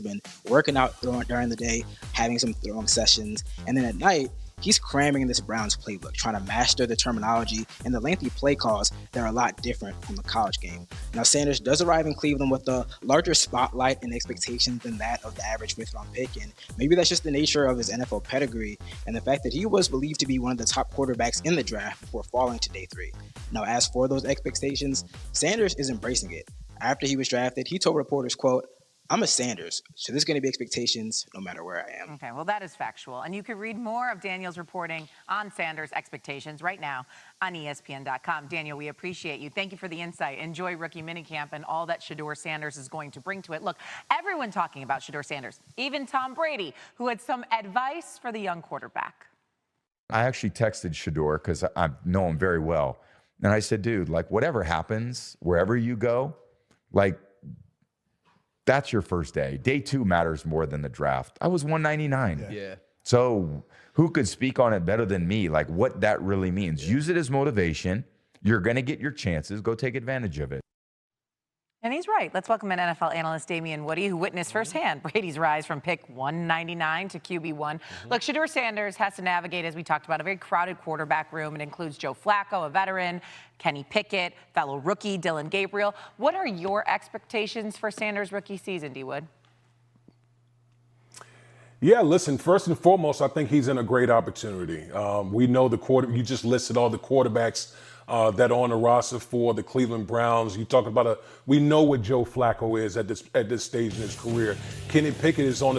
been working out during the day, having some throwing sessions, and then at night, he's cramming this Browns playbook, trying to master the terminology and the lengthy play calls that are a lot different from the college game. Now, Sanders does arrive in Cleveland with a larger spotlight and expectations than that of the average fifth-round pick, and maybe that's just the nature of his NFL pedigree and the fact that he was believed to be one of the top quarterbacks in the draft before falling to day 3. Now, as for those expectations, Sanders is embracing it. After he was drafted, he told reporters, quote, "I'm a Sanders, so there's going to be expectations no matter where I am." Okay, well, that is factual. And you can read more of Daniel's reporting on Sanders' expectations right now on ESPN.com. Daniel, we appreciate you. Thank you for the insight. Enjoy rookie minicamp and all that Shedeur Sanders is going to bring to it. Look, everyone talking about Shedeur Sanders, even Tom Brady, who had some advice for the young quarterback. I actually texted Shedeur because I know him very well. And I said, dude, like, whatever happens, wherever you go, like, that's your first day. Day 2 matters more than the draft. I was 199. Yeah. So who could speak on it better than me? Like what that really means. Yeah. Use it as motivation. You're going to get your chances. Go take advantage of it. And he's right. Let's welcome in NFL analyst Damian Woody, who witnessed firsthand Brady's rise from pick 199 to QB1. Look, Shedeur Sanders has to navigate, as we talked about, a very crowded quarterback room. It includes Joe Flacco, a veteran, Kenny Pickett, fellow rookie Dillon Gabriel. What are your expectations for Sanders' rookie season, D. Wood? Yeah, listen, first and foremost, I think he's in a great opportunity. We know you just listed all the quarterbacks that are on the roster for the Cleveland Browns. You talk about we know what Joe Flacco is at this stage in his career. Kenny Pickett is on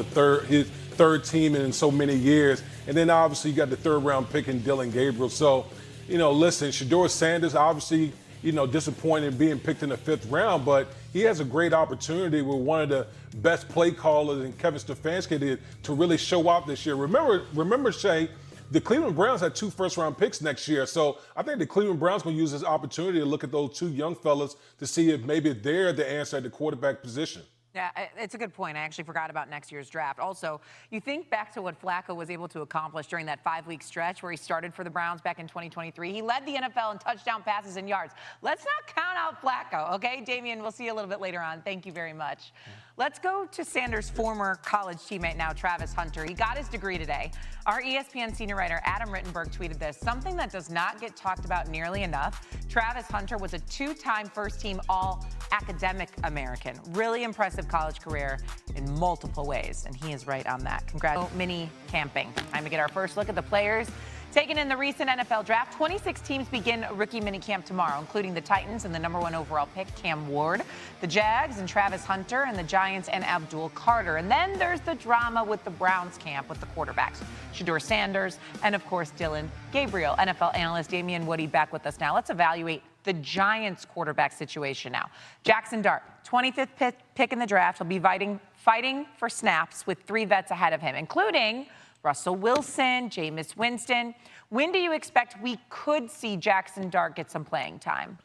his third team in so many years. And then obviously you got the 3rd round pick in Dillon Gabriel. So, listen, Shedeur Sanders obviously, disappointed being picked in the 5th round, but he has a great opportunity with one of the best play callers in Kevin Stefanski to really show out this year. Remember, Shay, the Cleveland Browns had 2 first-round picks next year. So I think the Cleveland Browns going to use this opportunity to look at those 2 young fellas to see if maybe they're the answer at the quarterback position. Yeah, it's a good point. I actually forgot about next year's draft. Also, you think back to what Flacco was able to accomplish during that 5-week stretch where he started for the Browns back in 2023. He led the NFL in touchdown passes and yards. Let's not count out Flacco, okay? Damian, we'll see you a little bit later on. Thank you very much. Let's go to Sanders' former college teammate now, Travis Hunter. He got his degree today. Our ESPN senior writer, Adam Rittenberg, tweeted this, something that does not get talked about nearly enough. Travis Hunter was a 2-time first-team All-Academic American. Really impressive college career in multiple ways, and he is right on that. Congrats. Mini camping. Time to get our first look at the players taken in the recent NFL draft. 26 teams begin rookie minicamp tomorrow, including the Titans and the #1 overall pick, Cam Ward, the Jags and Travis Hunter, and the Giants and Abdul Carter. And then there's the drama with the Browns camp with the quarterbacks, Shedeur Sanders, and of course, Dillon Gabriel. NFL analyst Damian Woody back with us now. Let's evaluate the Giants quarterback situation now. Jackson Dart, 25th pick in the draft. He'll be fighting for snaps with 3 vets ahead of him, including Russell Wilson, Jameis Winston. When do you expect we could see Jackson Dart get some playing time?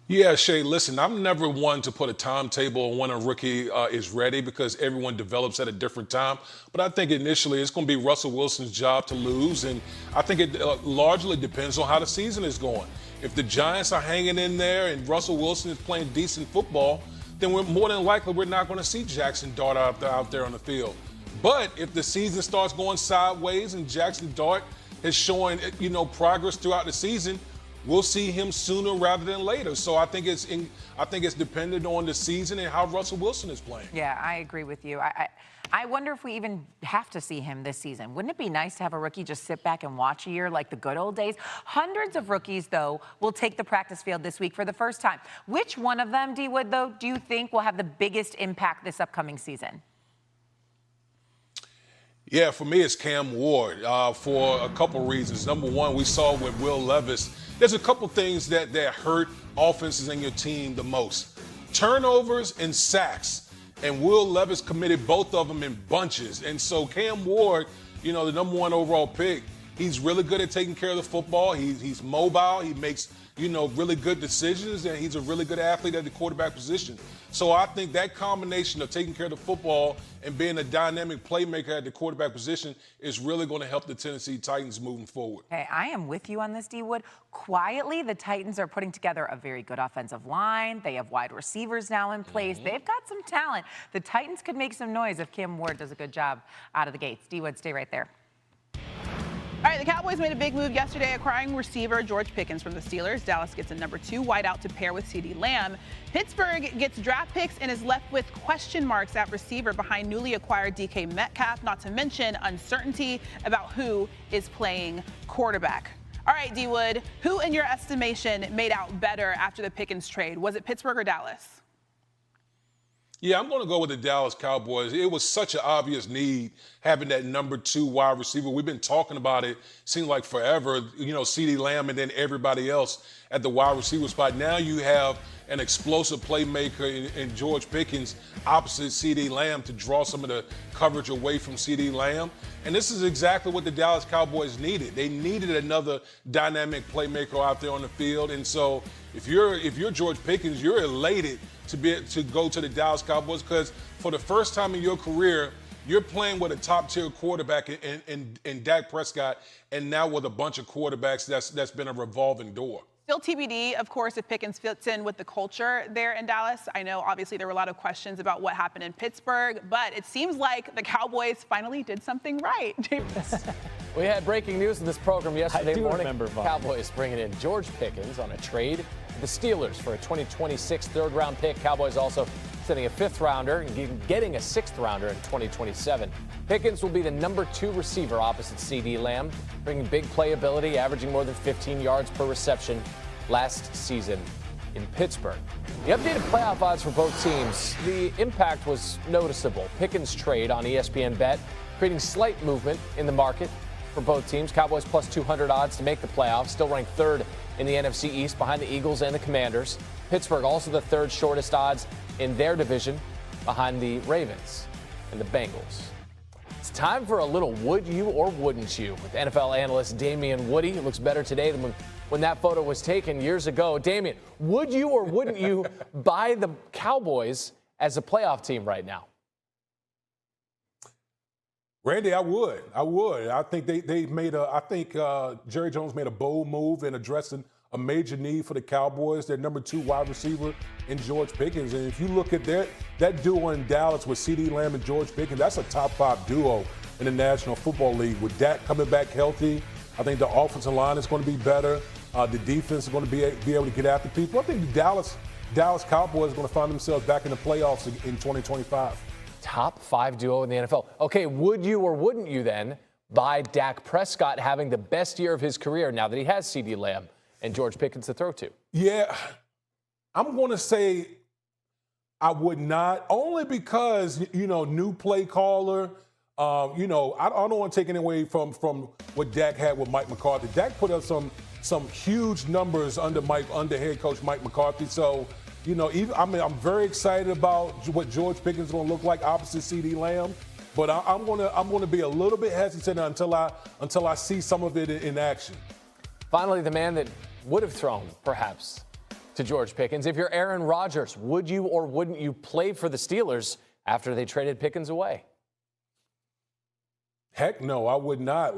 Yeah, Shay, listen, I'm never one to put a timetable on when a rookie is ready because everyone develops at a different time. But I think initially it's going to be Russell Wilson's job to lose. And I think it largely depends on how the season is going. If the Giants are hanging in there and Russell Wilson is playing decent football, then more than likely we're not going to see Jackson Dart out there on the field. But if the season starts going sideways and Jackson Dart is showing, progress throughout the season, we'll see him sooner rather than later. So I think it's dependent on the season and how Russell Wilson is playing. Yeah, I agree with you. I wonder if we even have to see him this season. Wouldn't it be nice to have a rookie just sit back and watch a year like the good old days? Hundreds of rookies, though, will take the practice field this week for the first time. Which one of them, D. Wood, though, do you think will have the biggest impact this upcoming season? Yeah, for me, it's Cam Ward for a couple reasons. Number one, we saw with Will Levis, there's a couple things that hurt offenses in your team the most. Turnovers and sacks. And Will Levis committed both of them in bunches. And so Cam Ward, the #1 overall pick, he's really good at taking care of the football. He's mobile. He makes really good decisions, and he's a really good athlete at the quarterback position. So I think that combination of taking care of the football and being a dynamic playmaker at the quarterback position is really going to help the Tennessee Titans moving forward. Okay, I am with you on this, D. Wood. Quietly, the Titans are putting together a very good offensive line. They have wide receivers now in place. They've got some talent. The Titans could make some noise if Cam Ward does a good job out of the gates. D. Wood, stay right there. All right, the Cowboys made a big move yesterday, acquiring receiver George Pickens from the Steelers. Dallas gets a number 2 wideout to pair with CeeDee Lamb. Pittsburgh gets draft picks and is left with question marks at receiver behind newly acquired DK Metcalf, not to mention uncertainty about who is playing quarterback. All right, D. Wood, who in your estimation made out better after the Pickens trade? Was it Pittsburgh or Dallas? Yeah, I'm going to go with the Dallas Cowboys. It was such an obvious need having that number 2 wide receiver. We've been talking about it, seemed like forever, CeeDee Lamb and then everybody else at the wide receiver spot. Now you have an explosive playmaker in George Pickens opposite CeeDee Lamb to draw some of the coverage away from CeeDee Lamb. And this is exactly what the Dallas Cowboys needed. They needed another dynamic playmaker out there on the field. And so if you're George Pickens, you're elated to go to the Dallas Cowboys because for the first time in your career, you're playing with a top-tier quarterback in Dak Prescott, and now with a bunch of quarterbacks that's been a revolving door. Still TBD, of course, if Pickens fits in with the culture there in Dallas. I know, obviously, there were a lot of questions about what happened in Pittsburgh, but it seems like the Cowboys finally did something right. We had breaking news in this program yesterday morning. Remember, Cowboys bringing in George Pickens on a trade to the Steelers for a 2026 third-round pick. Cowboys also sending a 5th-rounder and getting a 6th-rounder in 2027. Pickens will be the number 2 receiver opposite CeeDee Lamb, bringing big playability, averaging more than 15 yards per reception last season in Pittsburgh. The updated playoff odds for both teams, the impact was noticeable. Pickens trade on ESPN Bet, creating slight movement in the market for both teams. Cowboys plus 200 odds to make the playoffs, still ranked 3rd in the NFC East behind the Eagles and the Commanders. Pittsburgh also the 3rd shortest odds in their division behind the Ravens and the Bengals. It's time for a little would you or wouldn't you with NFL analyst Damian Woody. It looks better today than when that photo was taken years ago. Damian, would you or wouldn't you buy the Cowboys as a playoff team right now? Randy, I would. I think Jerry Jones made a bold move in addressing a major need for the Cowboys. Their number 2 wide receiver in George Pickens. And if you look at that duo in Dallas with CeeDee Lamb and George Pickens, that's a top 5 duo in the National Football League. With Dak coming back healthy, I think the offensive line is going to be better. The defense is going to be able to get after people. I think the Dallas Cowboys are going to find themselves back in the playoffs in 2025. Top 5 duo in the NFL. Okay, would you or wouldn't you then buy Dak Prescott having the best year of his career now that he has CeeDee Lamb and George Pickens to throw to? Yeah, I'm going to say I would not, only because, new play caller. I don't want to take anything away from what Dak had with Mike McCarthy. Dak put up some huge numbers under head coach Mike McCarthy. So, I'm very excited about what George Pickens is going to look like opposite CeeDee Lamb. But I'm going to be a little bit hesitant until I see some of it in action. Finally, the man that would have thrown, perhaps, to George Pickens. If you're Aaron Rodgers, would you or wouldn't you play for the Steelers after they traded Pickens away? Heck no, I would not.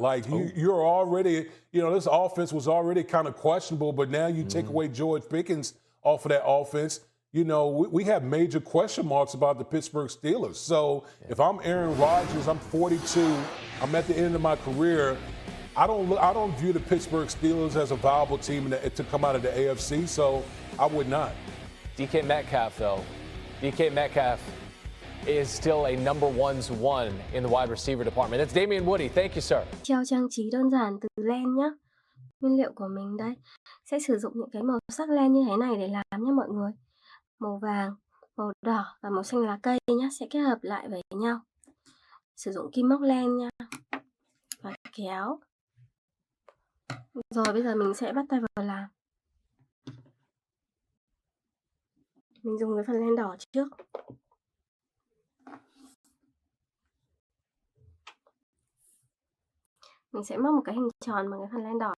You're already, this offense was already kind of questionable, but now you take away George Pickens off of that offense. We have major question marks about the Pittsburgh Steelers. So if I'm Aaron Rodgers, I'm 42, I'm at the end of my career. I don't view the Pittsburgh Steelers as a viable team to come out of the AFC, so I would not. DK Metcalf, though. DK Metcalf is still a number 1 in the wide receiver department. It's Damian Woody. Thank you, sir. Treo trang trí đơn giản từ len nhé. Nguyên liệu của mình đây sẽ sử dụng những cái màu sắc len như thế này để làm nhé mọi người. Màu vàng, màu đỏ và màu xanh lá cây nhé sẽ kết hợp lại với nhau. Sử dụng kim móc len nha. Và kéo. Rồi bây giờ mình sẽ bắt tay vào làm. Mình dùng cái phần len đỏ trước. Mình sẽ móc một cái hình tròn bằng cái phần len đỏ